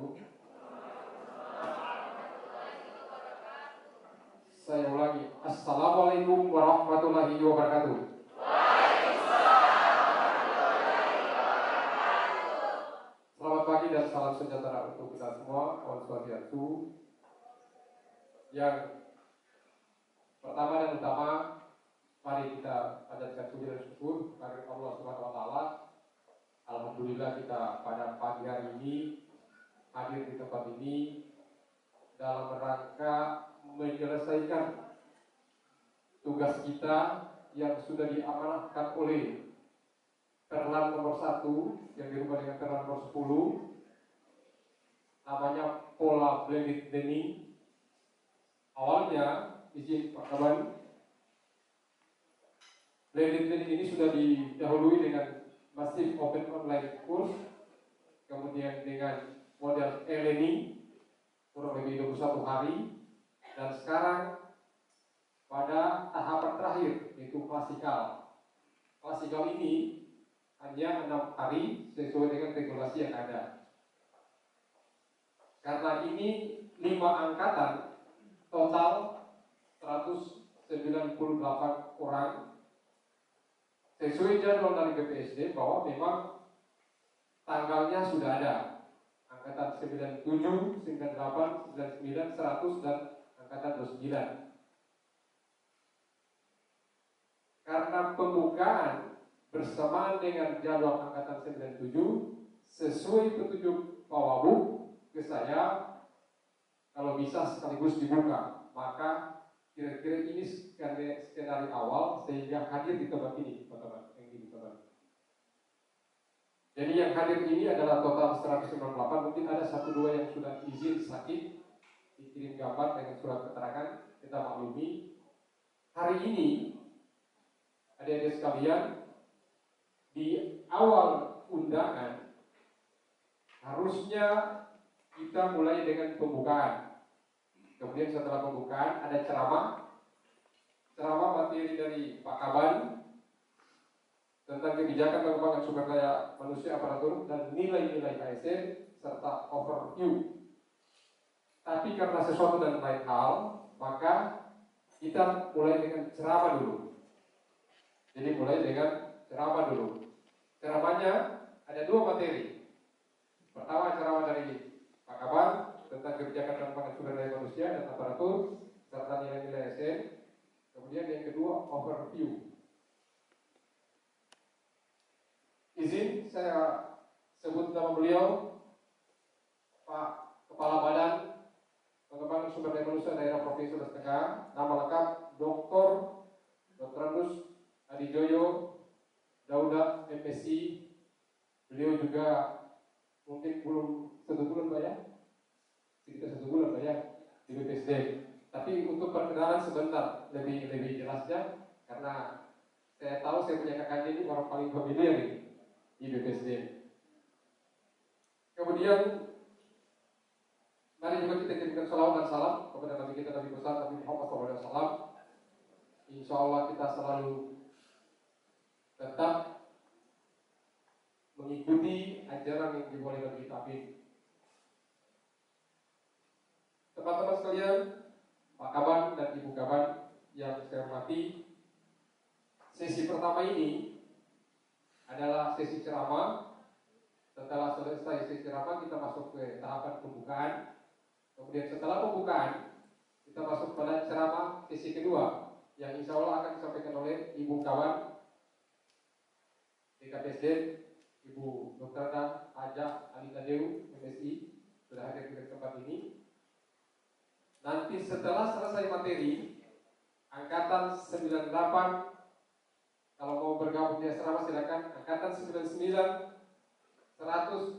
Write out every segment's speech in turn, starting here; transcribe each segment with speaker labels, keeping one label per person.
Speaker 1: wabarakatuh. Saya ulangi, Assalamualaikum warahmatullahi wabarakatuh. Selamat pagi dan salam sejahtera untuk kita semua, Om Swastiastu. Yang pertama dan utama, mari kita panjatkan puji dan syukur kepada Allah Subhanahu wa taala. Alhamdulillah kita pada pagi hari ini hadir di tempat ini dalam rangka menyelesaikan tugas kita yang sudah diamanahkan oleh Perlan nomor 1 yang dirubah dengan Perlan nomor 10, namanya pola blended learning. Awalnya izin Pak Kaban, blended learning ini sudah didahului dengan masif open online course, kemudian dengan model e-learning kurang lebih 21 hari, dan sekarang pada tahapan terakhir yaitu klasikal. Klasikal ini hanya 6 hari sesuai dengan regulasi yang ada. Karena ini 5 angkatan, total 198 orang. Sesuai jadwal dari BPSD bahwa memang tanggalnya sudah ada. Angkatan 97, 98, 99, 100 dan angkatan 29. Karena pembukaan bersamaan dengan jadwal angkatan 97 sesuai petunjuk Pak Wabuk ke saya, kalau bisa sekaligus dibuka, maka kira-kira ini skenario awal sehingga hadir di tempat ini, teman-teman yang di tempat. Jadi yang hadir ini adalah total 198, mungkin ada 1-2 yang sudah izin sakit, dikirim gambar dengan surat keterangan, kita maklumi. Hari ini, adik-adik sekalian, di awal undangan harusnya kita mulai dengan pembukaan. Kemudian setelah pembukaan ada ceramah materi dari Pak Kaban tentang kebijakan pengembangan sumber daya manusia aparatur dan nilai-nilai ASN serta overview. Tapi karena sesuatu dan lain hal, maka kita mulai dengan ceramah dulu. Jadi mulai dengan ceramah dulu. Ceramahnya ada 2 materi. Pertama ceramah dari Pak Kaban tentang kebijakan pengembangan sumber daya manusia dan aparatur serta nilai-nilai ASN. Kemudian yang kedua overview. Izin saya sebut nama beliau, Pak Kepala Badan Pengembangan Sumber Daya Manusia Daerah Provinsi Sulawesi Tengah, nama lengkap Dr. Andus Adijoyo Dauda MSc. Beliau juga mungkin belum 1 bulan Pak ya, sekitar 1 bulan Pak ya di BPSD. Tapi untuk perkenalan sebentar lebih jelasnya, karena saya tahu saya punya kakaknya ini orang paling familiar ini di BPSD. Kemudian mari juga kita kirimkan salawat dan salam kepada Nabi kita Nabi besar Nabi Muhammad SAW. Insya Allah kita selalu tetap mengikuti ajaran yang dimulai dari kita. Teman-teman sekalian, Pak Kaban dan Ibu Kaban yang saya hormati, sesi pertama ini adalah sesi ceramah. Setelah selesai sesi ceramah, kita masuk ke tahapan pembukaan. Kemudian setelah pembukaan, kita masuk pada ceramah sesi kedua, yang insya Allah akan disampaikan oleh Ibu Kaban DKPSD, Ibu Dr. Haja Alita Dew, MSI, sudah hadir di tempat ini. Nanti setelah selesai materi, angkatan 98, kalau mau bergabung di asrama silakan. Angkatan 99, 139,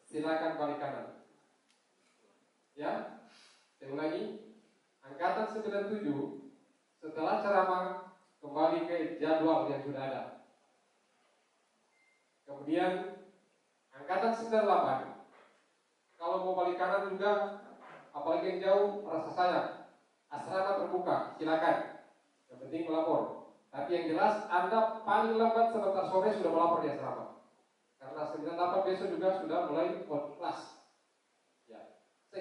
Speaker 1: silakan balik kanan. Ya, saya ulangi. Angkatan 97, setelah ceramah kembali ke jadwal yang sudah ada. Kemudian angkatan 98, kalau mau balik kanan juga, apalagi yang jauh, rasa sayang, asrama terbuka, silakan. Yang penting melapor. Tapi yang jelas Anda paling lambat sebentar sore sudah melapor di asrama. Karena 98 besok juga sudah mulai on class.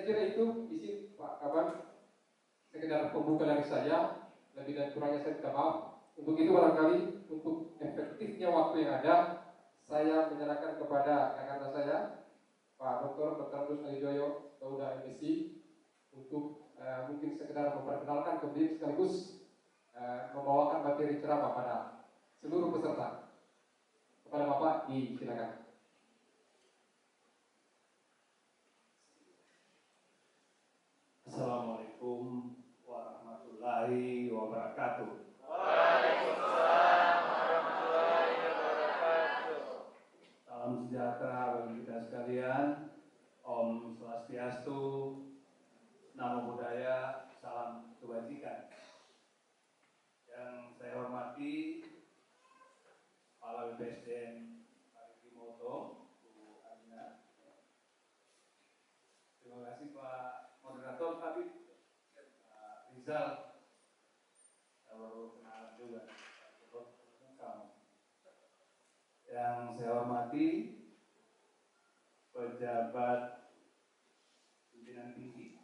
Speaker 1: Saya kira itu isi Pak Kaban, sekedar pembuka dari saya, lebih dan kurangnya saya minta maaf. Untuk itu barangkali untuk efektifnya waktu yang ada, saya menyerahkan kepada rekan saya, Pak Dr. Agus Alijoyo, Dauda MSc, untuk mungkin sekedar memperkenalkan kemudian sekaligus membawakan materi ceramah pada seluruh peserta. Kepada Bapak, disilakan.
Speaker 2: Assalamualaikum warahmatullahi wabarakatuh.
Speaker 3: Waalaikumsalam warahmatullahi wabarakatuh.
Speaker 2: Salam sejahtera bagi kita sekalian. Om Swastiastu, Namo Buddhaya, salam kebajikan. Yang saya hormati Kepala BPSDM Parigi Motong, Bu Adina. Terima kasih Pak Moderator, tapi Rizal, saya baru kenalan juga. Yang saya hormati pejabat pimpinan tinggi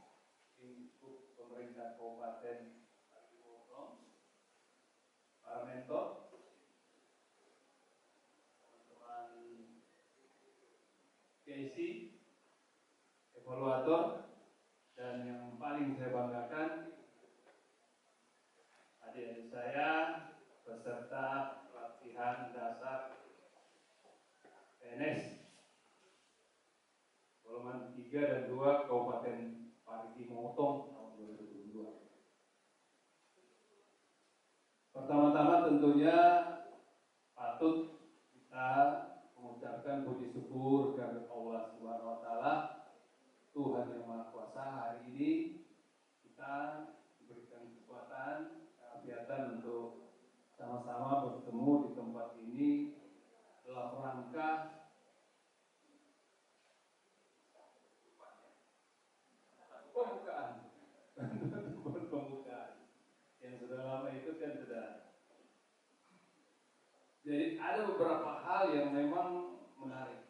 Speaker 2: lingkup pemerintah Kabupaten Parigi Motong, para mentor, teman-teman PIC, evaluator, dan yang paling saya banggakan adik-adik saya peserta pelatihan dasar PNS golongan 3 dan 2 Kabupaten Parigi Motong tahun 2022. Pertama-tama tentunya patut kita mengucapkan puji syukur kepada Allah Subhanahu wa taala, Tuhan yang Maha Kuasa. Hari ini kita diberikan kekuatan, keafiatan untuk sama-sama bertemu di tempat ini dalam rangka pembukaan yang sudah lama itu kan sudah. Jadi ada beberapa hal yang memang menarik.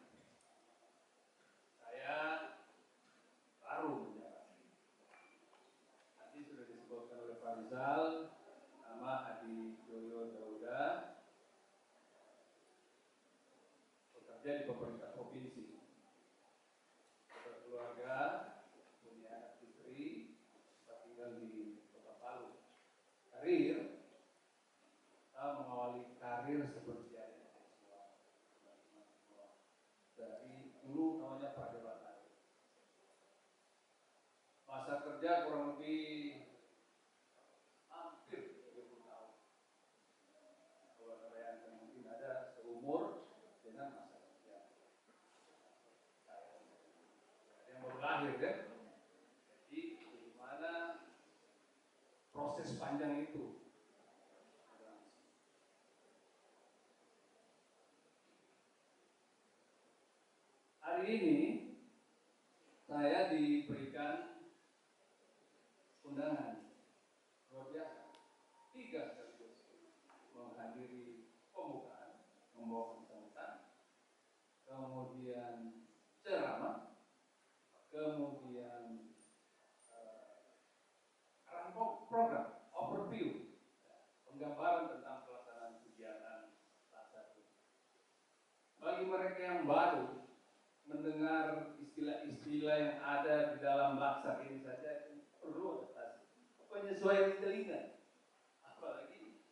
Speaker 2: Saya baru menjalani. Tadi sudah disebutkan oleh Pak Rizal, nama Adi Joyo Dauda, bekerja di pemerintah provinsi, berkeluarga, punya anak istri, tinggal di Kota Palu. Karir, kita mengawali karir seperti ada dari dulu namanya Pradewata. Masa kerja kurang lebih hampir 30 tahun. Kalau kalian mungkin ada seumur dengan masa kerja. Yang baru lahir kan? Jadi bagaimana proses panjang itu? Hari ini saya diberikan undangan luar biasa, 3 sekaligus menghadiri pembukaan, membawa sambutan, kemudian ceramah, kemudian program overview, penggambaran tentang pelaksanaan kegiatan Laksa. Bagi mereka yang baru mendengar istilah-istilah yang ada di dalam Laksa ini saja perlu adaptasi, penyesuaian telinga, apalagi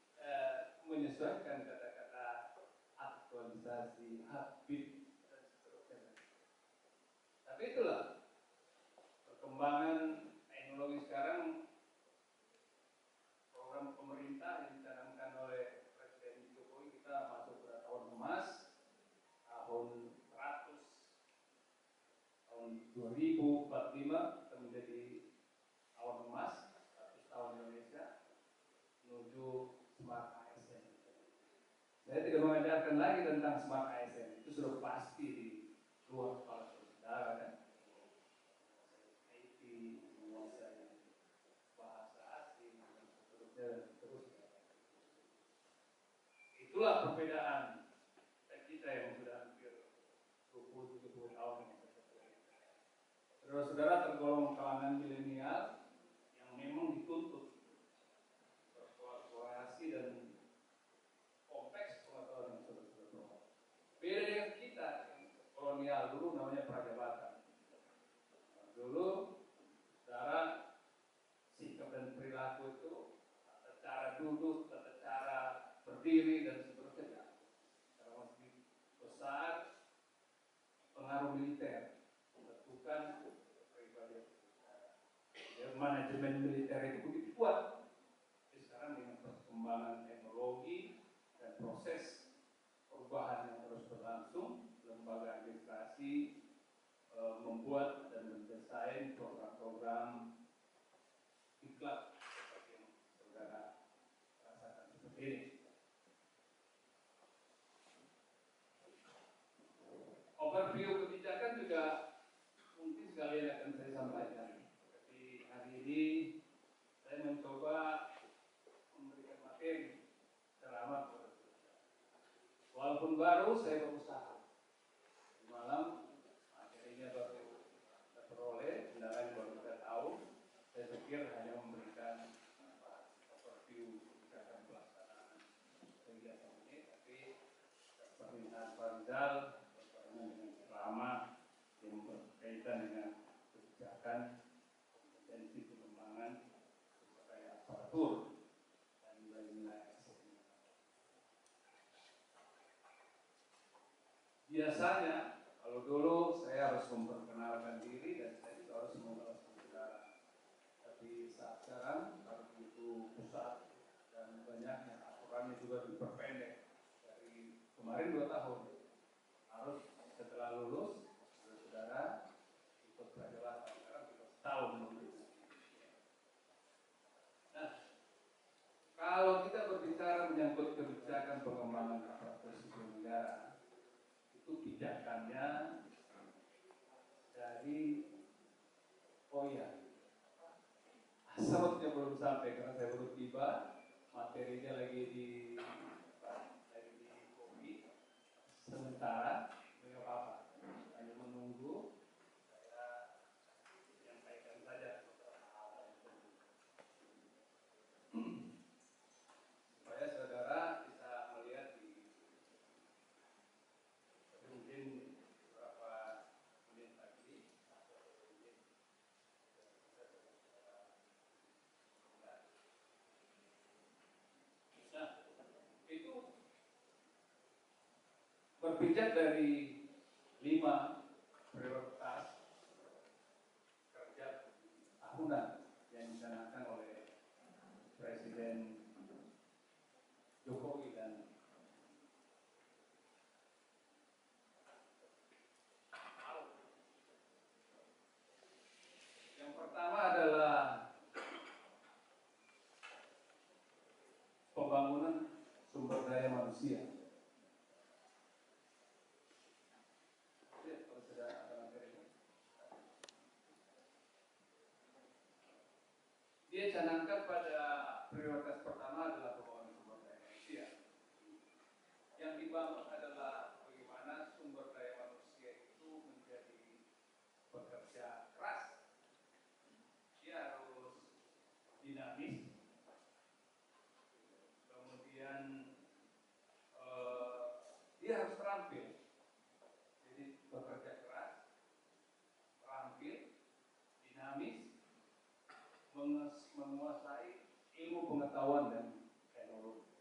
Speaker 2: menyesuaikan kata-kata, aktualisasi, habit, dan seterusnya. Tapi itulah perkembangan teknologi sekarang. Program pemerintah yang dicanangkan oleh Presiden Jokowi, kita masuk ke tahun emas, tahun 100, tahun 2045 kita menjadi tahun emas, 100 tahun Indonesia menuju Smart ASN. Saya tidak mengajarkan lagi tentang Smart ASN, itu sudah pasti di luar kepala saudara kan. IT, menguasai bahasa asing, dan seterusnya. Itulah perbedaan kita yang sudah hampir 20-70 tahun. Saudara-saudara tergolong kalangan milenial yang memang dituntut berkolaborasi dan kompleks pengetahuan yang saudara-saudara peroleh. Beda dengan kita yang kolonial dulu namanya Prajabatan. Dulu saudara sikap dan perilaku itu tata cara duduk, tata cara berdiri dan seterusnya. Karena masih besar pengaruh militer menentukan kepribadian. Manajemen militer itu begitu kuat. Jadi sekarang dengan perkembangan teknologi dan proses perubahan yang terus berlangsung, lembaga administrasi membuat dan mendesain program-program diklat seperti yang saudara rasakan seperti ini. Overview kebijakan juga mungkin sekalian akan saya sampaikan. Seperti hari ini saya mencoba memberikan materi ceramah kepada saudara. Walaupun baru, saya berusaha. Di malam materinya baru terperoleh, undangan baru kita tahu. Saya pikir hanya memberikan overview kebijakan pelaksanaan kegiatan ini, tapi permintaan Pak Rizal dengan ceramah yang berkaitan dengan kebijakan kompetensi pengembangan sumber daya aparatur dan nilai-nilai SDM. Biasanya kalau dulu saya harus memperkenalkan diri dan saya juga harus mengenalkan saudara. Tapi saat sekarang harus begitu pusat dan banyaknya aturannya juga diperpendek dari kemarin 2 tahun. Harus setelah lulus saudara ikut Prajabatan, sekarang kita setahun menunggu. Nah, kalau kita berbicara menyangkut kebijakan pengembangan aparatur sipil negara, itu pijakannya dari asapnya belum sampai karena saya baru tiba, materinya lagi di kopi. Sementara tidak apa-apa, hanya menunggu saya menyampaikan saja beberapa hal yang penting supaya saudara bisa melihat mungkin beberapa menit lagi atau mungkin nah, itu berpijak dari 5 prioritas kerja tahunan yang dicanangkan oleh Presiden Jokowi dan yang pertama adalah pembangunan sumber daya manusia. Dia canangkan pada prioritas pertama adalah pembangunan sumber daya manusia. Yang dibangun adalah bagaimana sumber daya manusia itu menjadi pekerja keras. Dia harus dinamis, kemudian dia harus terampil. Jadi bekerja keras, terampil, dinamis, menguasai ilmu pengetahuan dan teknologi.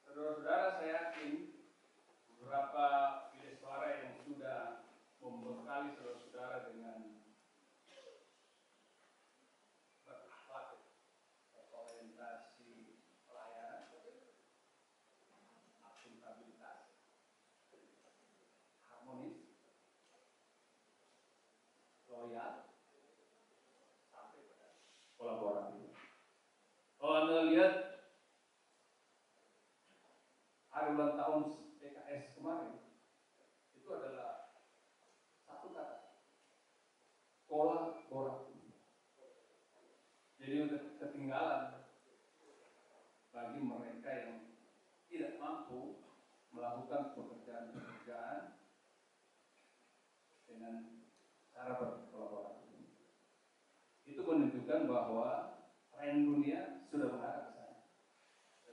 Speaker 2: Saudara-saudara, saya yakin beberapa bilik suara yang sudah membekali saudara-saudara dengan berakhlak, orientasi pelayanan, akuntabilitas, harmonis, loyal, sampai pada kolaborasi. Kalau Anda lihat hari ulang tahun PKS kemarin, itu adalah satu kata, kolaborasi. Jadi udah ketinggalan bagi mereka yang tidak mampu melakukan pekerjaan-pekerjaan dengan cara cara berkolaborasi. Itu menunjukkan bahwa tren dunia sudah mengarah ke sana.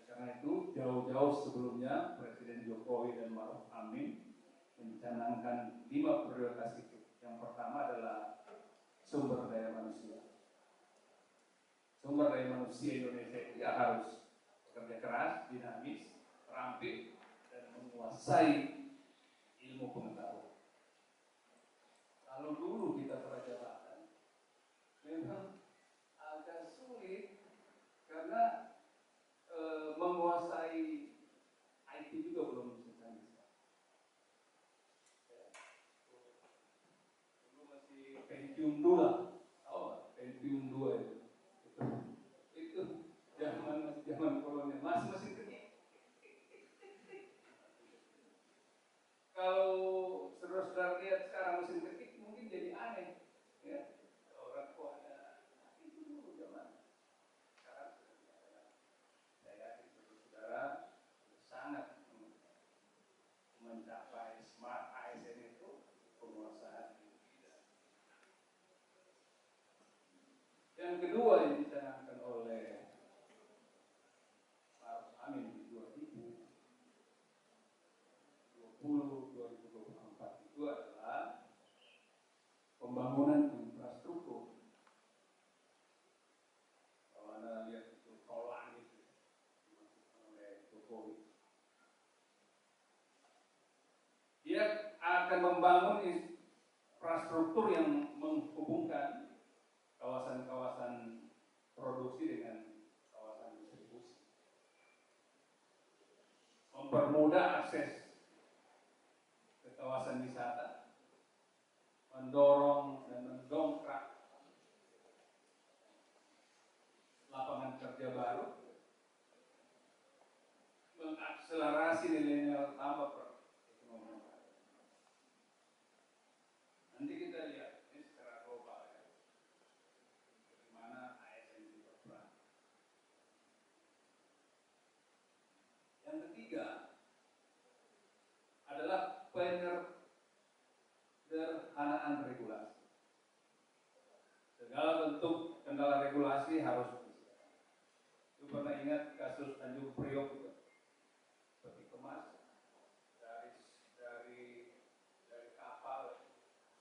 Speaker 2: Karena itu jauh-jauh sebelumnya Presiden Jokowi dan Maruf Amin mencanangkan 5 prioritas itu. Yang pertama adalah sumber daya manusia. Sumber daya manusia Indonesia itu ya harus bekerja keras, dinamis, terampil, dan menguasai ilmu pengetahuan. Kalau dulu kita perjalanan, memang agak sulit karena menguasai IT juga belum bisa. Dulu masih Pentium 2, oh Pentium 2 itu zaman kolonial masih mesin ketik. Kalau saudara-saudara lihat sekarang mesin ketik mungkin jadi aneh, ya. Orang tuanya itu dulu zaman. Sekarang saya yakin saudara sangat mencapai smart ASN itu penguasaan bidang. Yang kedua yang dicanangkan oleh Maruf Amin di 2020-2024 itu adalah pembangunan infrastruktur. Kalau Anda lihat itu tol langit oleh Jokowi, dia akan membangun infrastruktur yang menghubungkan kawasan-kawasan produksi dengan kawasan distribusi, mempermudah akses ke kawasan wisata, mendorong dan mendongkrak lapangan kerja baru, mengakselerasi nilai tambah perekonomian. Nanti kita lihat ini secara global ya, bagaimana ASN itu berperan. Yang ketiga adalah penyederhanaan regulasi. Segala bentuk kendala regulasi harus diselesaikan. Itu pernah ingat kasus Tanjung Priok itu, peti kemas dari kapal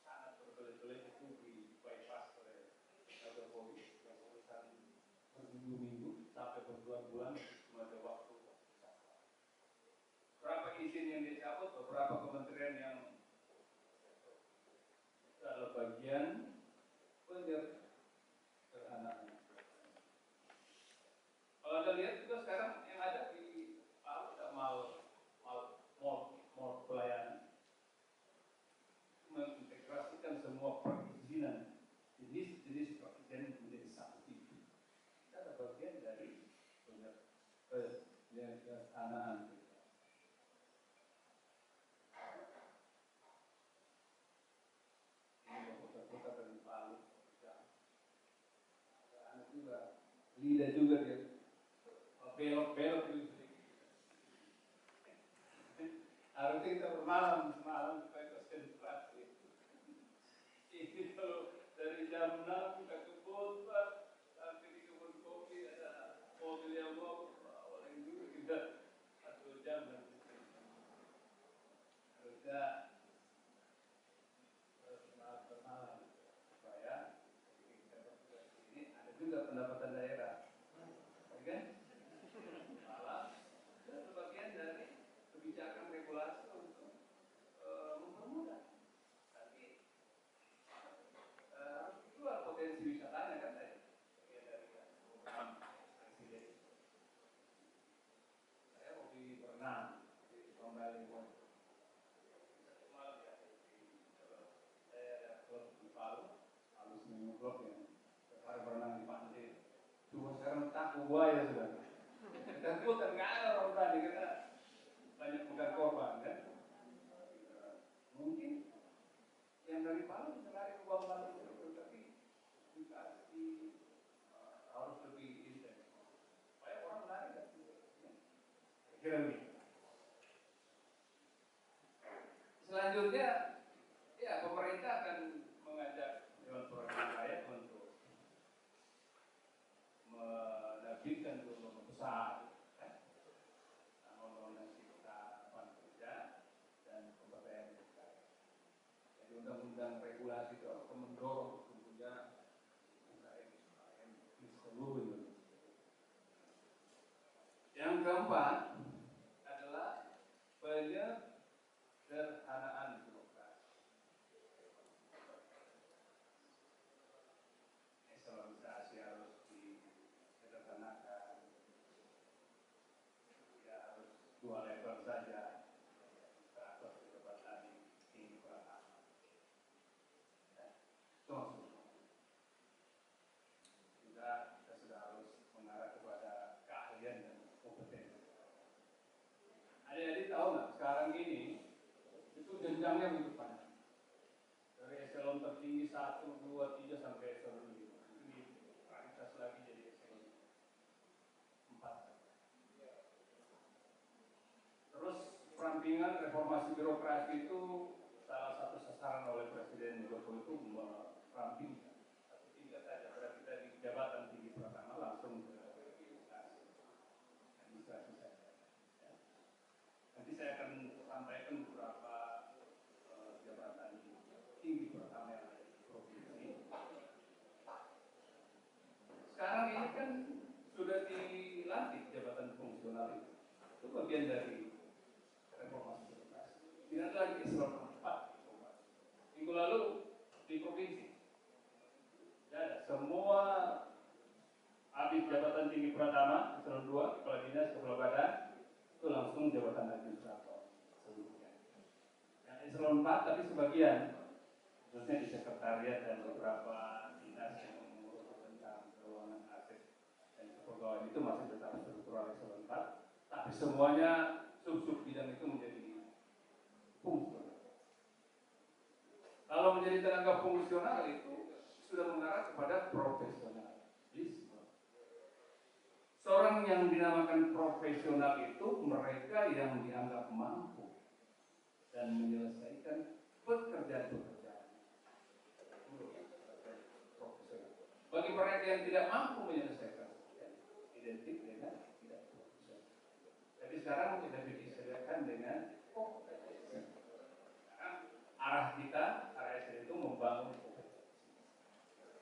Speaker 2: sangat berbelit-belit itu di bypass oleh Jokowi yang urusan berminggu-minggu sampai berbulan-bulan cuma ada waktu. Berapa izin yang dicabut, beberapa kementerian yang adalah bagian penyederhanaan. Kalau Anda lihat juga sekarang yang ada di Palu ada mall pelayanan, mengintegrasikan semua perizinan, jenis-jenis perizinan menjadi satu titik. Itu ada bagian dari penyederhanaan. Ini kota-kota dari Palu, anak juga, lidah juga dia, belok-belok itu. Harusnya kita bermalam semalam supaya konsentrasi. Ini kalau dari jam 6 ke kebun sampai di kebun kopi ada mobil yang mau oleh dulu kita 1 jam dan harusnya bermalam supaya kita bertugas ini ada juga pendapatan daerah, ya kan? Malam itu bagian dari kebijakan regulasi untuk mempermudah. Tapi harus keluar potensi wisatanya kan tadi. Bagian dari program presiden. Saya hobi berenang di Bali. Malam ya. Saya ada klub di Palu, Seminggu klub yang setiap berenang di pantai. Cuma sekarang takut buaya sudah. Dan itu nggak ada orang berani karena banyak bukan korban kan. Mungkin yang dari Palu bisa lari ke bawah Palu itu, tapi dikasih harus lebih intens supaya orang lari kan. Kira begitu. Selanjutnya ya pemerintah akan mengajak jenjangnya begitu panjang. Dari eselon tertinggi 1, 2, 3 sampai eselon 5. Ini paritas lagi jadi eselon 4. Terus perampingan reformasi birokrasi itu salah satu sasaran oleh Presiden Jokowi itu merampingkan satu tingkat saja, berarti dari jabatan tinggi pertama langsung ke administrasi saja. Ya. Nanti saya akan sampaikan beberapa jabatan tinggi pertama yang ada di provinsi. Sekarang ini kan sudah dilantik jabatan fungsional itu bagian dari reformasi birokrasi. Tidak lagi eselon 4. Minggu lalu di provinsi, ya, semua habis jabatan tinggi pertama, eselon 2, kepala dinas, kepala badan, itu langsung jabatan administrator seluruhnya. Yang eselon 4 tapi sebagian, khususnya di sekretariat dan beberapa dinas yang mengurus tentang keuangan aset dan kepegawaian itu masih tetap struktural eselon 4, tapi semuanya sub-sub bidang itu menjadi fungsional. Kalau menjadi tenaga fungsional itu sudah mengarah kepada profesionalisme. Seorang yang dinamakan profesional itu mereka yang dianggap mampu dan menyelesaikan pekerjaan-pekerjaan. Bagi mereka yang tidak mampu menyelesaikan, identik dengan tidak profesional. Jadi sekarang kita disediakan dengan kompetensi. Arah kita, arah SD itu membangun kompetensi.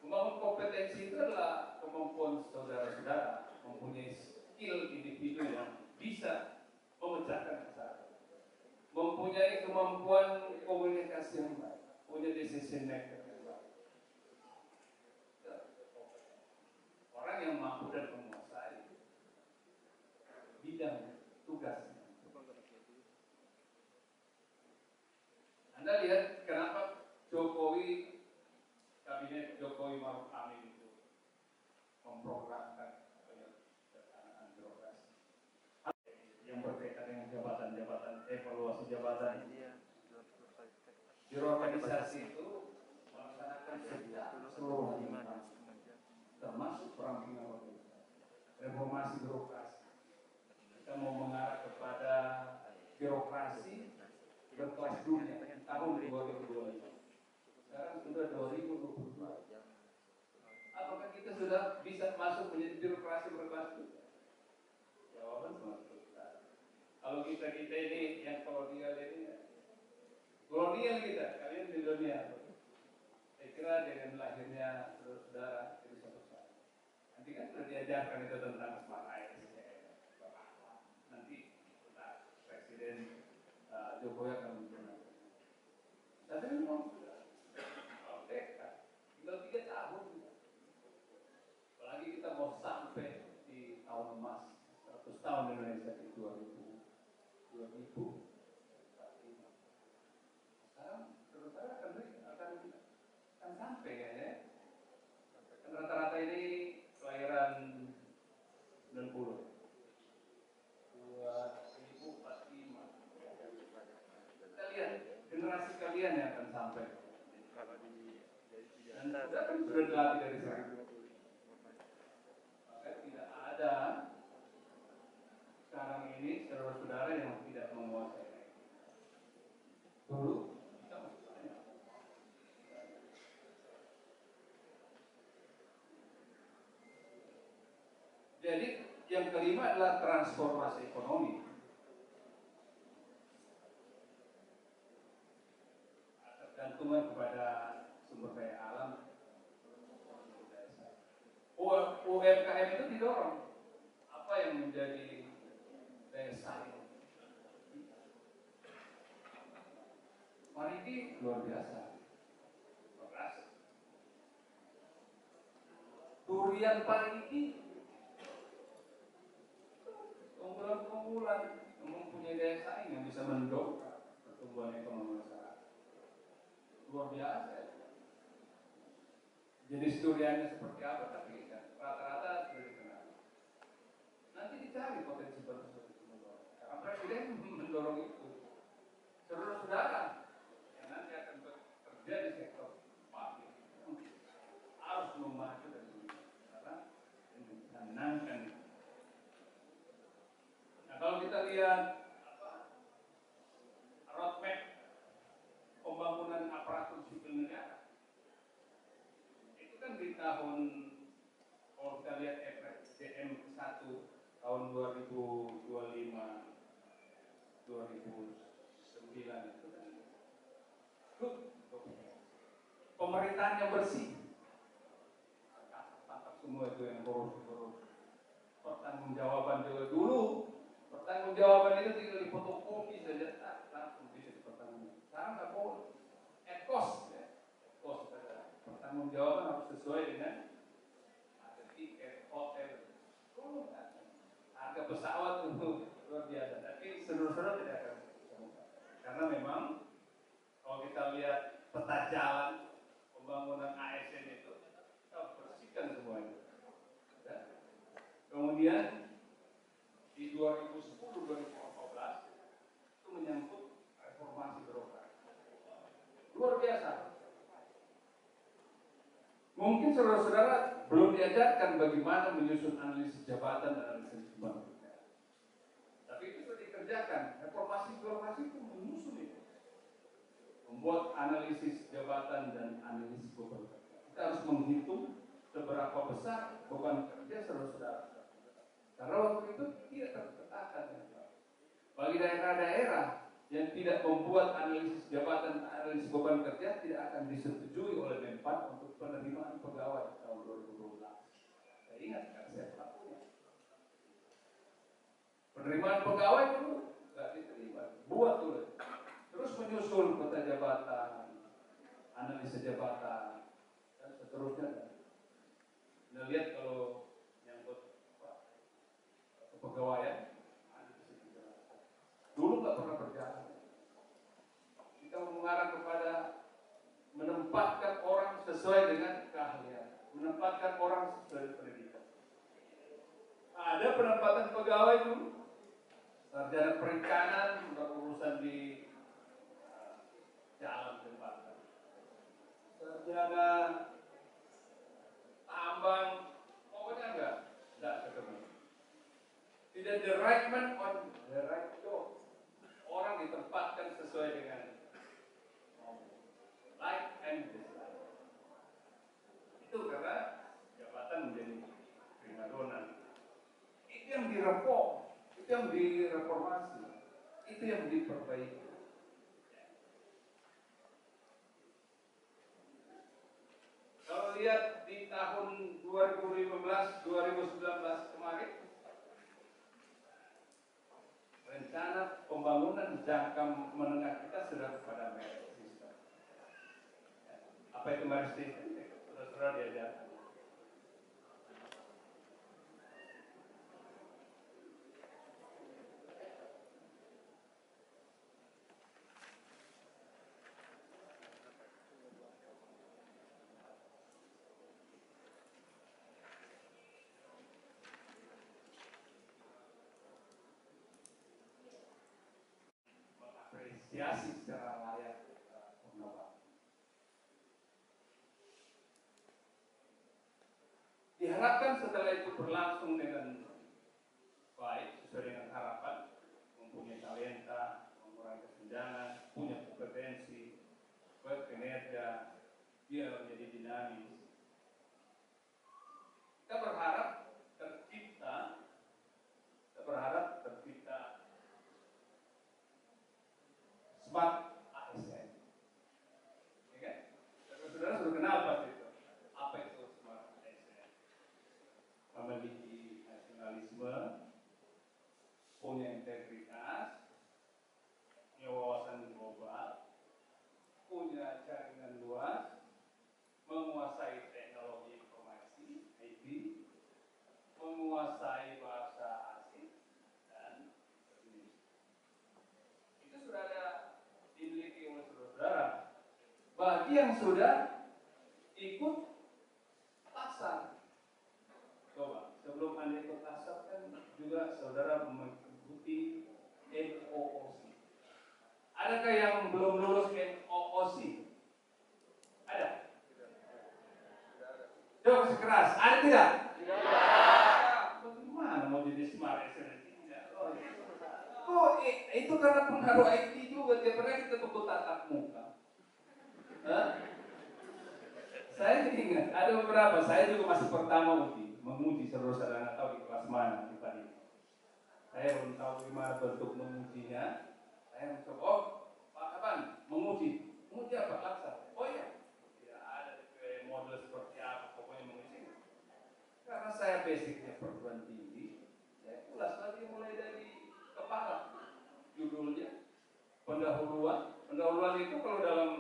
Speaker 2: Membangun kompetensi itu adalah kemampuan saudara-saudara mempunyai skill individu yang bisa memecahkan masalah, mempunyai kemampuan komunikasi yang baik, punya decision maker yang baik. Orang yang mampu dan menguasai bidang tugasnya. Anda lihat kenapa Jokowi, kabinet Jokowi Maruf Amin itu memprogramkan pelaksanaan birokrasi yang berkaitan dengan jabatan-jabatan, evaluasi jabatan. Birokrasi itu melaksanakan seluruh termasuk perampingan organisasi, reformasi birokrasi. Kita mau mengarah kepada birokrasi berkelas dunia tahun 2025. Sekarang sudah 2022. Apakah kita sudah bisa masuk menjadi birokrasi berkelas dunia? Jawaban cuma kita. Kalau kita ini yang kolonial ini, kolonial kita, kalian di dunia. Saya kira dengan lahirnya saudara itu satu saat. Nanti kan sudah diajarkan itu tentang smart ASN. Nanti Presiden Jokowi akan menggunakan. Tapi memang sudah merdeka, tinggal 3 tahun. Apalagi kita mau sampai di tahun emas 100 tahun Indonesia di 2045. Sekarang saudara akan sampai ya. Kan rata-rata ini kelahiran 90. 2045. Kita lihat generasi kalian yang akan sampai. Dan sudah dilatih dari sekarang. Maka tidak ada sekarang ini saudara-saudara yang tidak menguasai. Dulu kita masih banyak. Jadi yang kelima adalah transformasi ekonomi. Tergantungan kepada sumber daya alam. UMKM itu didorong. Apa yang menjadi daya saing? Marigi luar biasa. Beras. Durian Parigi. Unggulan-unggulan yang mempunyai daya saing yang bisa mendongkrak pertumbuhan ekonomi masyarakat. Luar biasa. Jenis duriannya seperti apa, tapi rata-rata sudah dikenal. Nanti dicari potensi baru seperti itu. Karena Presiden mendorong itu. Saudara-saudara, lihat roadmap pembangunan aparatur sipil negara, itu kan di tahun, kalau kita lihat FSDM 1 tahun 2025 2009 itu kan good, pemerintahan yang bersih, tangkap semua itu yang boros-boros. Pertanggungjawaban juga dulu, pertanggungjawaban itu tinggal difotokopi saja, langsung bisa dipertanggungjawabkan. Sekarang nggak boleh, at cost, ya. Cost, pertanggungjawaban harus sesuai dengan harga tiket, hotel, harga pesawat itu luar biasa. Tapi saudara-saudara tidak akan temukan, karena memang kalau kita lihat peta jalan pembangunan ASN itu, kita bersihkan semuanya. Kemudian di 2010-2014 itu menyangkut reformasi birokrasi. Luar biasa. Mungkin saudara-saudara belum diajarkan bagaimana menyusun analisis jabatan dan analisis beban kerja. Tapi itu sudah dikerjakan. Reformasi birokrasi itu menyusun itu. Membuat analisis jabatan dan analisis beban kerja. Kita harus menghitung seberapa besar beban kerja saudara-saudara. Karena waktu itu tidak terpetakan. Bagi daerah-daerah yang tidak membuat analisis jabatan, analisis beban kerja, tidak akan disetujui oleh Menpan untuk penerimaan pegawai tahun 2012. Saya ingat karena saya pelakunya. Penerimaan pegawai dulu nggak diterima, buat dulu. Terus menyusul peta jabatan, analisa jabatan, dan seterusnya. Nah, lihat kalau kepegawaian dulu nggak pernah berjalan. Kita mengarah kepada menempatkan orang sesuai dengan keahlian, menempatkan orang sesuai pendidikan. Ada penempatan pegawai dulu, sarjana perikanan berurusan di jalan jembatan, sarjana tambang, pokoknya enggak ketemu. Tidak the right man on the right job. Orang ditempatkan sesuai dengan like and dislike. Itu karena jabatan menjadi primadona. Itu yang direform, itu yang direformasi, itu yang diperbaiki. Kalau lihat di tahun 2015-2019 kemarin, rencana pembangunan jangka menengah kita sudah pada merit system. Apa itu merit system? Saudara diajarkan. Mengapresiasi secara layak pengetahuan. Diharapkan setelah itu berlangsung dengan baik sesuai dengan harapan, mempunyai talenta, mengurangi kesenjangan, punya kompetensi, berkinerja, dia menjadi dinamis. Kita berharap tercipta smart ASN. Ya kan? Saudara sudah kenal pasti itu. Apa itu smart ASN? Memiliki nasionalisme, punya integritas, punya wawasan global, punya jaringan luas, menguasai teknologi informasi, IT, menguasai bahasa asing, dan sebagainya. Itu sudah ada dimiliki oleh saudara. Bagi yang sudah ikut TASAR, coba sebelum Anda ikut TASAR kan juga saudara mengikuti NOOC. Adakah yang belum lulus NOOC? Ada? Coba sekeras, ada tidak? Bagaimana mau jadi smart ASN? Oh, itu karena pengaruh IT juga. Tiap hari kita perlu tatap muka. Hah? Saya ingat, ada beberapa, saya juga masih pertama menguji saudara-saudara nggak tahu di kelas mana di tadi. Saya belum tahu gimana bentuk mengujinya. Saya mencoba, oh Pak Kapan, menguji apa? Laksa. Oh iya, tidak ada model seperti apa, pokoknya menguji. Karena saya basicnya perguruan tinggi, saya ulas lagi mulai dari kepala. Judulnya pendahuluan. Pendahuluan itu kalau dalam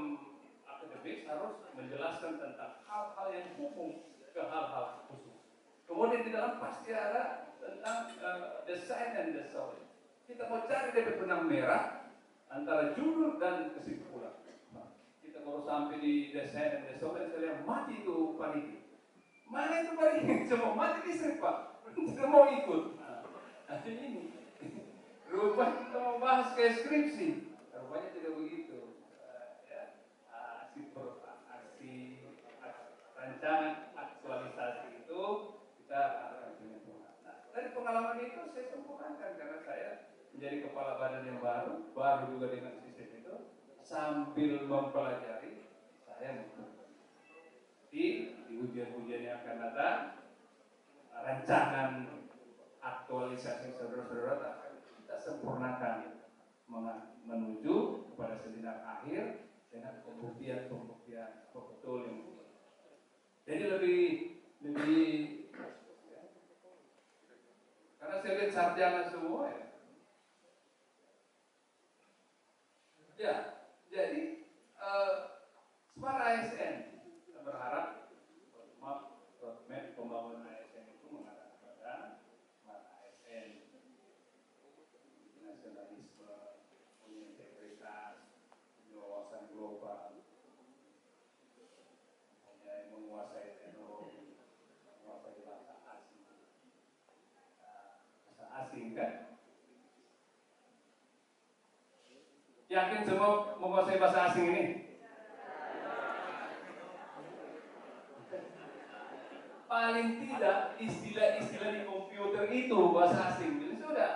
Speaker 2: akademik harus menjelaskan tentang hal-hal yang umum ke hal-hal khusus. Kemudian di dalam pasti ada tentang desain dan desain. Kita mau cari dari benang merah antara judul dan kesimpulan. Nah, kita baru sampai di desain dan desain, saya lihat mati itu panitia. Mana itu panitia? Semua mati di sini Pak. Tidak mau ikut. Nah, ini. Rupanya kita mau bahas ke skripsi. Rupanya tidak begitu. Aksi rancangan aktualisasi itu kita akan sempurnakan. Nah, dari pengalaman itu saya sempurnakan karena saya menjadi kepala badan yang baru juga dengan sistem itu, sambil mempelajari saya di ujian-ujian yang akan datang, rancangan aktualisasi saudara-saudara akan kita sempurnakan menuju kepada seminar akhir dengan pembuktian betul yang jadi lebih karena saya lihat sarjana semua ya. Ya, jadi Smart ASN kita berharap roadmap pembangunan ASN itu mengarah kepada Smart ASN, nasionalisme, punya integritas, punya wawasan global, menguasai teknologi, menguasai bahasa asing. Bahasa asing kan? Yakin semua menguasai bahasa asing ini? Paling tidak istilah-istilah di komputer itu bahasa asing. Jadi sudah.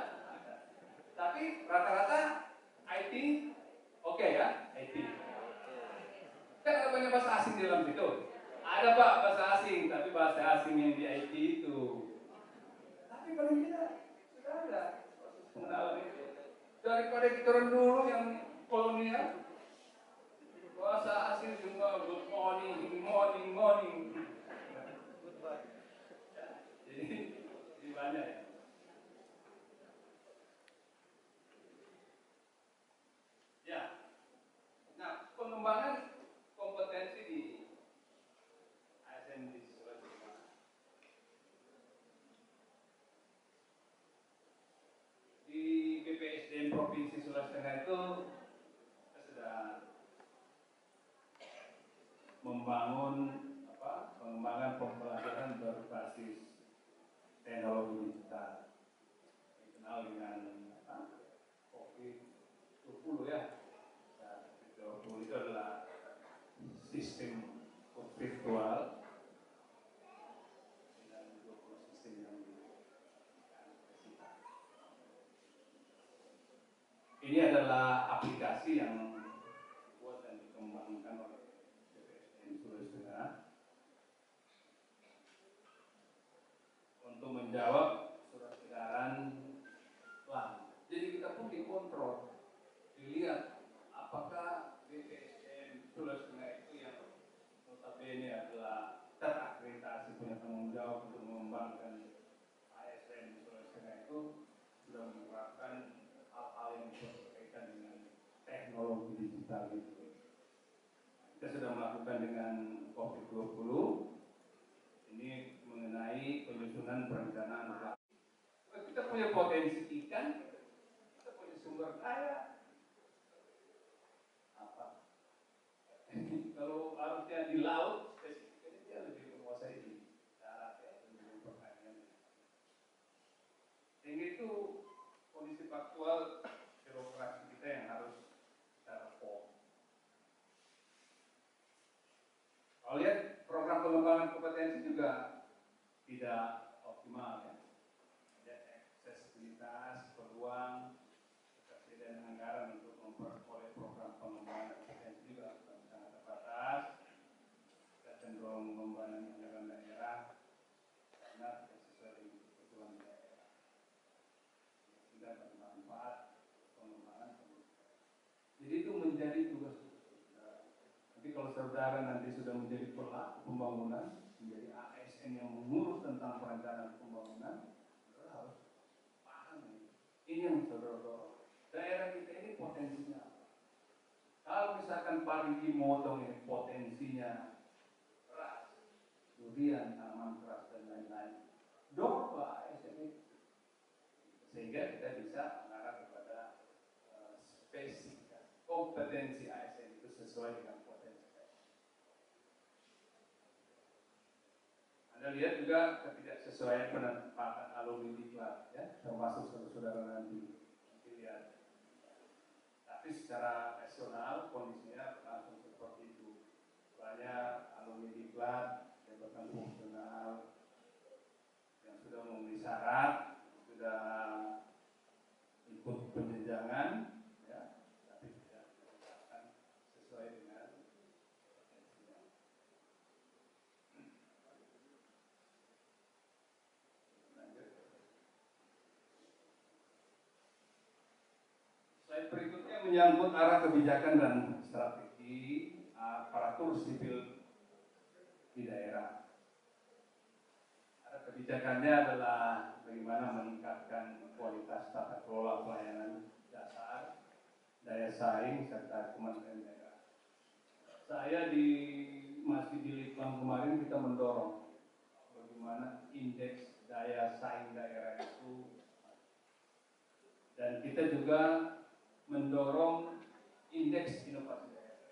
Speaker 2: Tapi rata-rata IT oke ya, IT. Kan ada banyak bahasa asing di dalam situ. Ada Pak bahasa asing, tapi bahasa asing yang di IT itu. Tapi paling tidak sudah ada proses pengenalan itu. Daripada kita orang dulu yang kolonial, bahasa asing juga good morning. Jadi banyak ya. Ya. Nah, pengembangan kompetensi di ASN di Sulawesi Tengah. Di BPSDM Provinsi Sulawesi Tengah itu kita sudah membangun pengembangan pembelajaran berbasis teknologi digital, dikenal dengan COVID 20 ya. COVID 20 itu adalah sistem virtual dan 20 sistem yang ini adalah aplikasi yang dibuat dan dikembangkan oleh BPSDM Sulawesi Tengah untuk menjawab surat edaran bank. Jadi kita pun dikontrol, dilihat apakah BPSDM Sulawesi Tengah itu yang notabene adalah terakreditasi punya tanggung jawab untuk mengembangkan ASN Sulawesi Tengah itu sudah menerapkan hal-hal yang berkaitan dengan teknologi digital itu. Kita sudah melakukan dengan COVID 20 ini mengenai penyusunan perencanaan. Kita punya potensi ikan, kita punya sumber daya. Apa? Kalau harusnya di laut, spesifiknya dia lebih menguasai di darat ya, lebih pertanian. Sehingga itu kondisi faktual birokrasi kita yang harus kita reform. Kalau lihat program pengembangan kompetensi juga tidak optimal ya. Ada aksesibilitas, peluang, dan bermanfaat pengembangan. Jadi itu menjadi tugas saudara. Nanti kalau saudara nanti sudah menjadi pelaku pembangunan, menjadi ASN yang mengurus tentang perencanaan pembangunan, saudara harus paham ini. Ini yang saudara dorong. Daerah kita ini potensinya apa? Kalau misalkan Parigi Motong ini potensinya keras, durian, tanaman keras dan lain-lain, dorong ASN itu. Sehingga kita bisa mengarah kepada spesifikasi kompetensi ASN itu sesuai dengan potensi. Anda lihat juga ketidaksesuaian penempatan alumni diklat, ya, termasuk saudara nanti lihat. Tapi secara nasional kondisinya langsung seperti itu. Banyak alumni diklat, jabatan fungsional yang sudah memenuhi syarat, sudah ikut penjenjangan, ya, tapi tidak akan sesuai dengan potensinya. Lanjut. Slide berikutnya menyangkut arah kebijakan dan strategi aparatur sipil di daerah. Arah kebijakannya adalah bagaimana meningkatkan kualitas tata kelola pelayanan dasar, daya saing, serta kemandirian daerah. Saya masih di Litbang kemarin kita mendorong bagaimana indeks daya saing daerah itu, dan kita juga mendorong indeks inovasi daerah.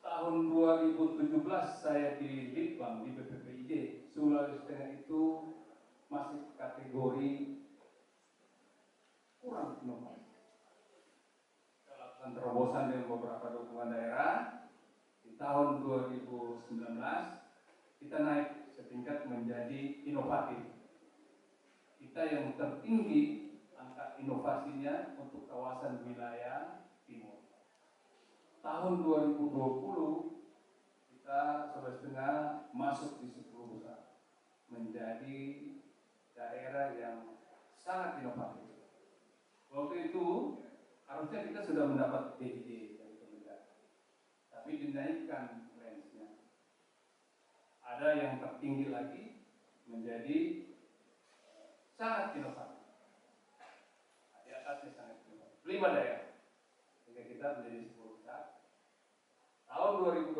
Speaker 2: Tahun 2017 saya di Litbang di BPPID Sulawesi Tengah itu masih kategori kurang inovasi. Kita lakukan terobosan dengan beberapa dukungan daerah. Di tahun 2019 kita naik setingkat menjadi inovatif. Kita yang tertinggi angka inovasinya untuk kawasan wilayah timur. Tahun 2020 kita Sulawesi Tengah masuk di 10 besar, menjadi daerah yang sangat inovatif. Waktu itu harusnya kita sudah mendapat DIY dari kementerian, tapi dinaikkan range-nya. Ada yang tertinggi lagi menjadi sangat inovatif. Di atasnya sangat inovatif. 5 daerah, sehingga kita menjadi 10 besar. Tahun 2021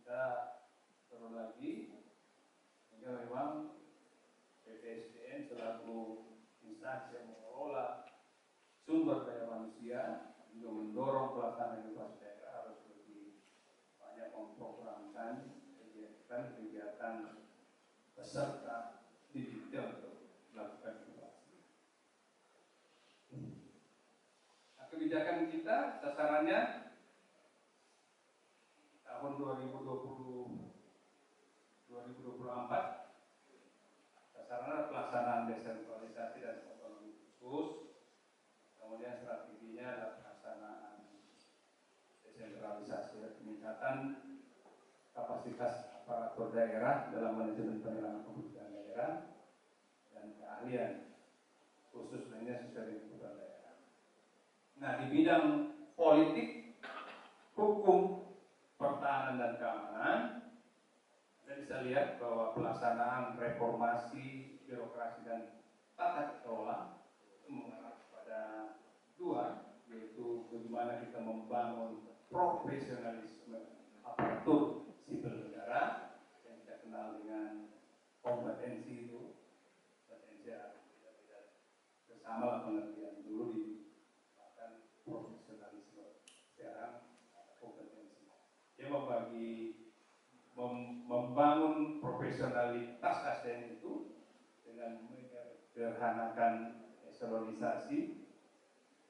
Speaker 2: kita turun lagi, sehingga memang BPSDM selaku instansi yang mengelola sumber daya manusia juga mendorong pelaksanaan inovasi daerah harus lebih banyak memprogramkan kegiatan peserta digital untuk melakukan inovasi. Nah, kebijakan kita sasarannya tahun 2024 sasarannya pelaksanaan desentralisasi dan otonomi khusus. Kemudian strateginya adalah pelaksanaan desentralisasi, peningkatan kapasitas aparatur daerah dalam manajemen penyelenggaraan pemerintahan daerah dan keahlian khusus lainnya sesuai dengan kebutuhan daerah. Nah, di bidang politik, hukum, pertahanan dan keamanan, kita bisa lihat bahwa pelaksanaan reformasi birokrasi dan tata kelola itu mengarah kepada 2, yaitu bagaimana kita membangun profesionalisme aparatur sipil negara yang kita kenal dengan kompetensi itu. Kompetensi tidak bersama pengertian dulu bahkan profesionalisme, sekarang kompetensi. Dia membangun profesionalitas ASN itu dengan menyederhanakan eselonisasi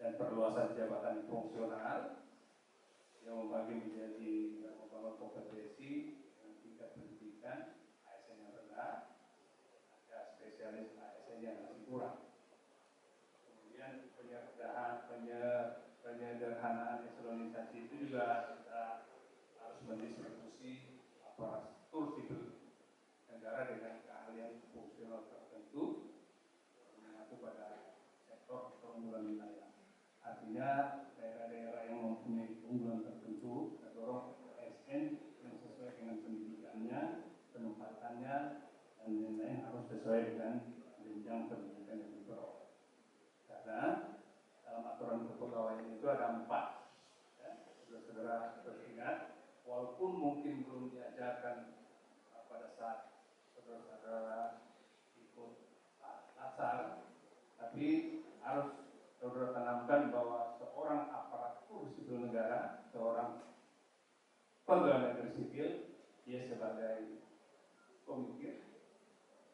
Speaker 2: dan perluasan jabatan fungsional yang membagi menjadi membangun kompetensi dengan tingkat pendidikan ASN yang rendah, ada spesialis ASN yang masih kurang. Kemudian penyederhanaan eselonisasi itu juga kita harus mendistribusi aparatur sipil negara dengan keahlian fungsional tertentu keunggulan wilayah. Artinya daerah-daerah yang mempunyai keunggulan tertentu kita dorong ASN yang sesuai dengan pendidikannya, penempatannya, dan lain-lain harus sesuai dengan jenjang pendidikan yang diperoleh. Karena dalam aturan kepegawaian itu ada 4. Ya, saudara-saudara teringat, walaupun mungkin belum diajarkan pada saat saudara-saudara ikut latsar, tapi harus saudara tanamkan bahwa seorang aparatur sipil negara, seorang pegawai negeri sipil, dia sebagai pemikir,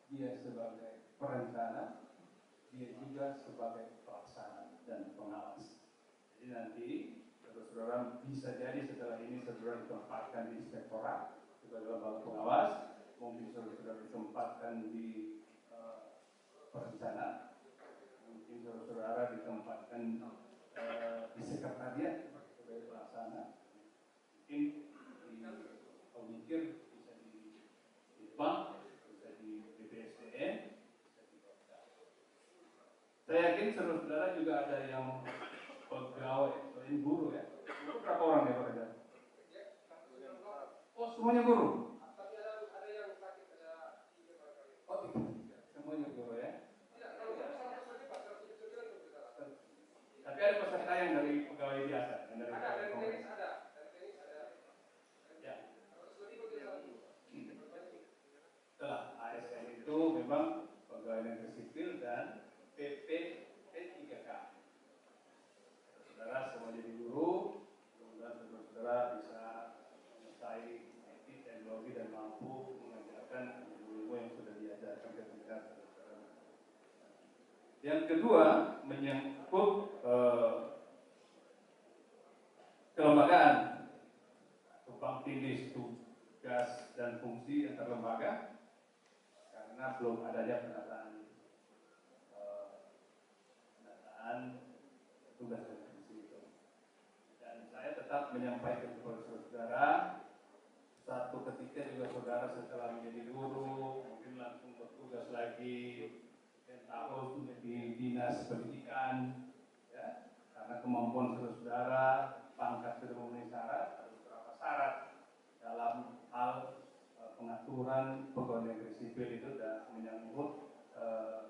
Speaker 2: dia sebagai perencana, dia juga sebagai pelaksana dan pengawas. Jadi nanti saudara-saudara bisa jadi setelah ini saudara ditempatkan di inspektorat sebagai lembaga pengawas, mungkin saudara ditempatkan di perencana, mungkin saudara ditempatkan di sekretariat sebagai pelaksana, mungkin di pemikir bisa di bank, bisa di BPSDM, bisa di Bapeda. Saya yakin saudara-saudara juga ada yang pegawai, selain guru ya. Guru berapa orang ya Pak Raja? Oh semuanya guru? Tapi ada yang sakit, ada 3 Oh 3, semuanya guru ya? Tidak, kalau guru sama saja Pak, 179 Tapi ada peserta yang dari pegawai biasa? Yang dari ada, dari tenis ada. Ya. Setelah ASN itu memang pegawai negeri sipil dan PP3K. Saudara semua jadi guru, kemudian saudara bisa selesai IT, teknologi dan mampu mengajarkan ilmu yang sudah diajarkan ketika saudara. Yang kedua menyangkut kelembagaan, tumpang tindih tugas dan fungsi antar lembaga karena belum adanya penataan tugas dan fungsi itu. Dan saya tetap menyampaikan kepada saudara, satu ketika juga saudara setelah menjadi guru mungkin langsung bertugas lagi dan tahun di dinas pendidikan, ya, karena kemampuan saudara, pangkat sudah memenuhi syarat, ada beberapa syarat dalam hal pengaturan pegawai negeri sipil itu dan menyangkut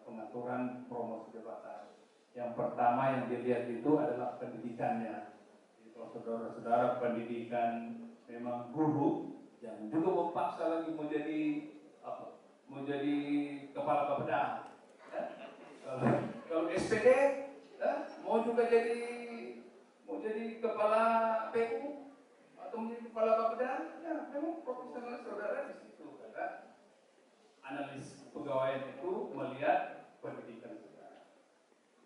Speaker 2: pengaturan promosi jabatan. Yang pertama yang dilihat itu adalah pendidikannya. Jadi kalau saudara-saudara pendidikan memang guru, jangan juga memaksa lagi mau jadi kepala Bapeda. Ya? Kalau SPD, ya? mau jadi kepala PU atau menjadi kepala Bapeda, ya memang profesional saudara di situ karena analis pegawaian itu melihat pendidikan saudara.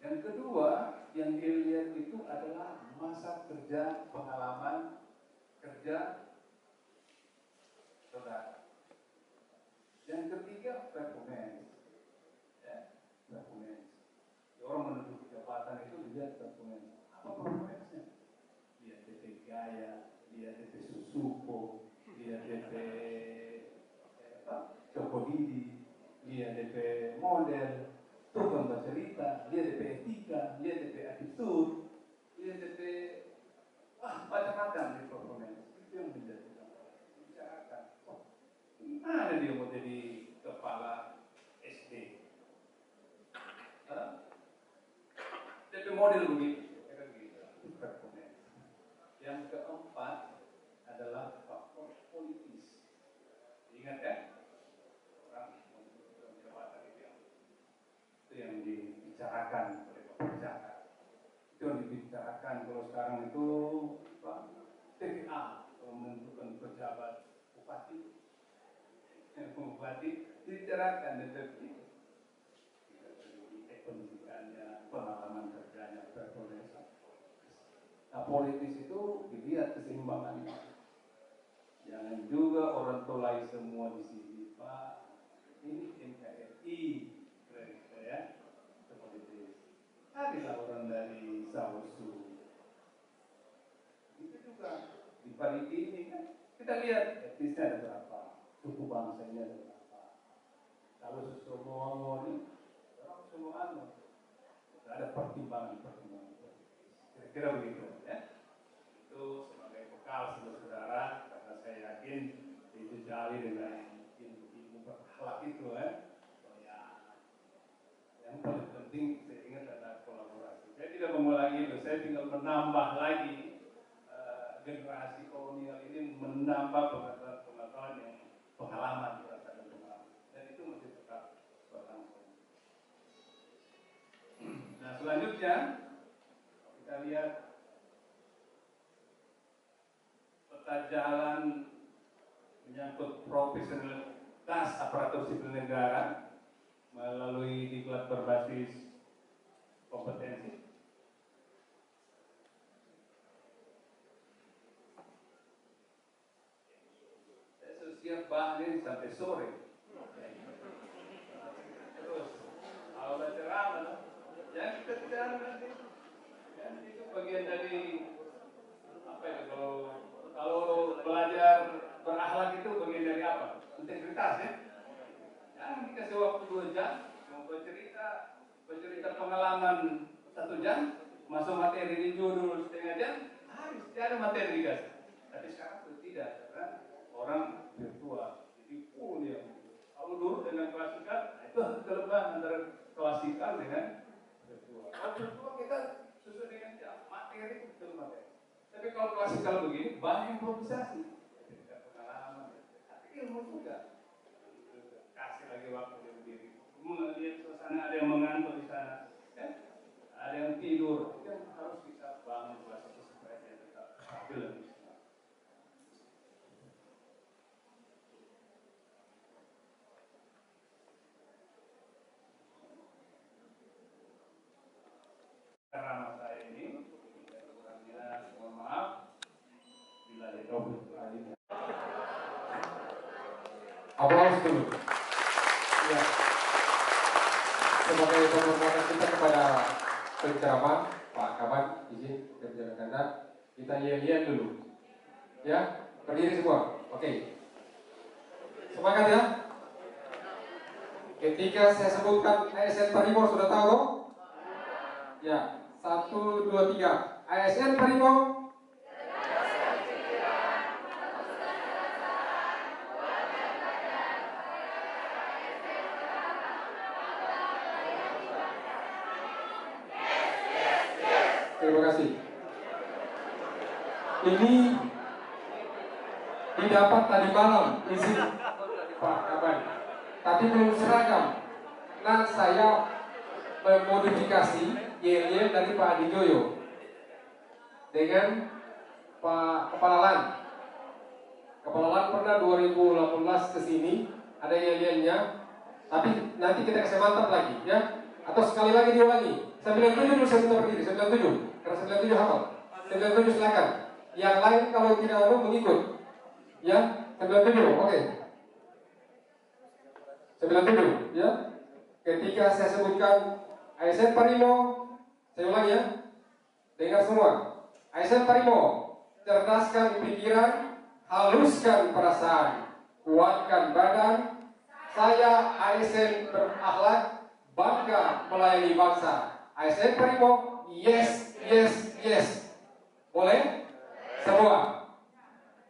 Speaker 2: Yang kedua yang dilihat itu adalah masa kerja, pengalaman kerja saudara. Yang ketiga performance, ya, performance. Orang menuju jabatan itu dilihat performance. Apa performance-nya? Lihat DP gaya, lihat DP susuko, lihat DP Cokodidi, lihat DP model, tukang bercerita, lihat DP etika, lihat DP attitude, lihat DP macam-macam di performance. Itu yang menjadi bicarakan. Gimana dia mau jadi kepala SD? DP model begitu. Performance. Yang keempat adalah faktor politis. Ingat ya? Itu yang dibicarakan oleh Bapak Jaka. Itu yang dibicarakan kalau sekarang itu TPA menentukan pejabat bupati dibicarakan dan terpilih pendidikannya, pengalaman kerjanya, performance. Nah politis itu dilihat keseimbangannya. Jangan juga orang tolai semua di sini Pak. Ini NKRI. Ya, seperti carilah orang dari Sawosu. Itu juga di Parigi ini kan kita lihat etnisnya ada berapa, suku bangsa ini ada berapa. Kalau semua ini, orang semua nggak ada pertimbangan. Kira-kira begitu ya. Itu sebagai bekal saudara, karena saya yakin itu jali dengan ilmu berakhlak itu ya. Yang paling penting saya ingat adalah kolaborasi. Saya tidak mengulangi itu, saya tinggal menambah lagi generasi kolonial ini menambah pengetahuan yang pengalaman berdasarkan pengalaman, dan itu masih tetap berlangsung. Nah selanjutnya kita lihat peta jalan menyangkut profesionalitas aparatur sipil negara melalui diklat berbasis kompetensi. Saya sudah siap bahan ini sampai sore. Terus, kalau baca ramah, jangan kita tidak nanti. Dan itu bagian dari apa ya? Kalau belajar berakhlak itu bagian dari apa? Integritas ya. Jangan dikasih waktu 2 jam, mau bercerita pengalaman 1 jam, masuk materi di judul setengah jam, habis tidak ada materi dikasih. Tapi sekarang itu tidak, karena orang virtual, jadi full ya. Kalau dulu dengan klasikal, itu kelebihan antara klasikal dengan virtual. Kalau virtual kita sesuai dengan jam, materi betul materi. Tapi kalau klasikal begini, banyak improvisasi, cerita pengalaman, tapi ilmu juga. Kasih lagi waktu dia berdiri. Melihat suasana ada yang mengantuk di sana, kan? Ada yang tidur, kan harus kita bangun suasana supaya dia tetap stabil dan istimewa. Karena saya ini, kurangnya mohon maaf, bila ada topik lainnya.
Speaker 1: Aplaus dulu. Ya. Sebagai penghormatan kita kepada penceramah Pak Kaban, izin berjalan kanda, kita yel-yel dulu. Ya, berdiri semua. Oke. Semangat ya. Ketika saya sebutkan ASN Parimor, sudah tahu? Ya, 1, 2, 3. ASN Parimor. Terima kasih. Ini didapat tadi malam izin Pak Kaban, tapi belum seragam. Nah saya memodifikasi yel-yel dari Pak Adi Joyo dengan Pak Kepala Lan. Kepala Lan pernah 2018 ke sini, ada yel-yelnya, tapi nanti kita kasih mantap lagi ya. Atau sekali lagi diulangi. 97 dulu saya minta berdiri, 97. Karena 97 hafal. 97 silakan. Yang lain kalau tidak ada mengikut. Ya, 97. Oke. 97 ya. Ketika saya sebutkan ASN Parimo, saya ulangi ya. Dengar semua. ASN Parimo, cerdaskan pikiran, haluskan perasaan, kuatkan badan. Saya ASN berakhlak, bangga melayani bangsa. ASN Parimo, yes, yes, yes. Boleh? Semua.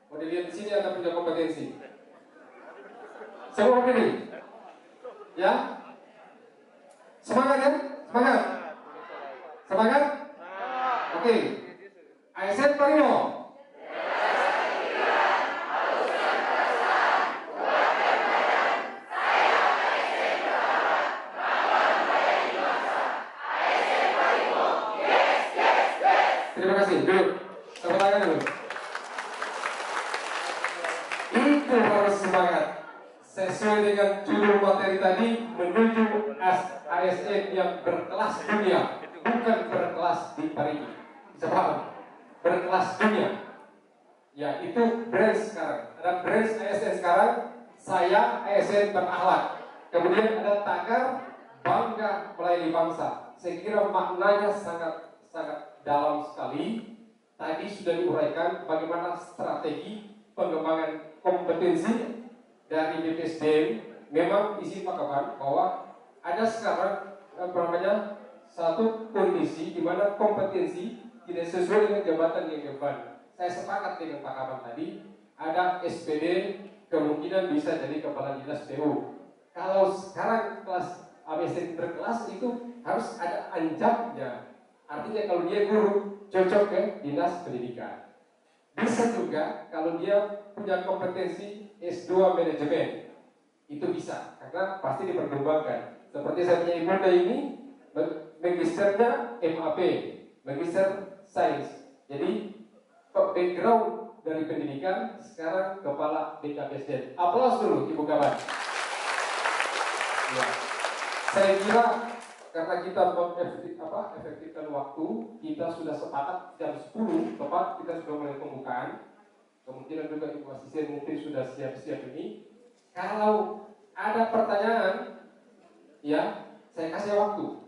Speaker 1: Mau dilihat di sini Anda punya kompetensi. Semua berdiri. Ya? Semangat ya? Semangat. Semangat? Oke. ASN Parimo. Terima kasih. Duduk. Tepuk tangan dulu. Itu harus semangat. Sesuai dengan judul materi tadi, menuju ASN yang berkelas dunia, bukan berkelas di Parigi. Bisa paham? Berkelas dunia. Ya, itu brand sekarang. Ada brand ASN sekarang. Saya ASN berakhlak. Kemudian ada tagar bangga melayani bangsa. Saya kira maknanya sangat dalam sekali. Tadi sudah diuraikan bagaimana strategi pengembangan kompetensi dari BPSDM. Memang isi Pak Kaban bahwa ada sekarang satu kondisi di mana kompetensi tidak sesuai dengan jabatan yang diemban. Saya sepakat dengan Pak Kaban tadi, ada SPD kemungkinan bisa jadi kepala dinas PU. Kalau sekarang kelas ABCD berkelas itu harus ada anjabnya. Artinya kalau dia guru cocok ke dinas pendidikan. Bisa juga kalau dia punya kompetensi S2 manajemen, itu bisa karena pasti dipertimbangkan. Seperti saya punya ibunda ini, magisternya MAP, magister sains. Jadi background dari pendidikan sekarang kepala BKPSDM. Aplaus dulu Ibu Kaban. Ya. Saya kira karena kita efektifkan waktu, kita sudah sepakat jam 10 tepat kita sudah mulai pembukaan. Kemungkinan juga Ibu Asisten mungkin sudah siap-siap ini. Kalau ada pertanyaan, ya saya kasih waktu.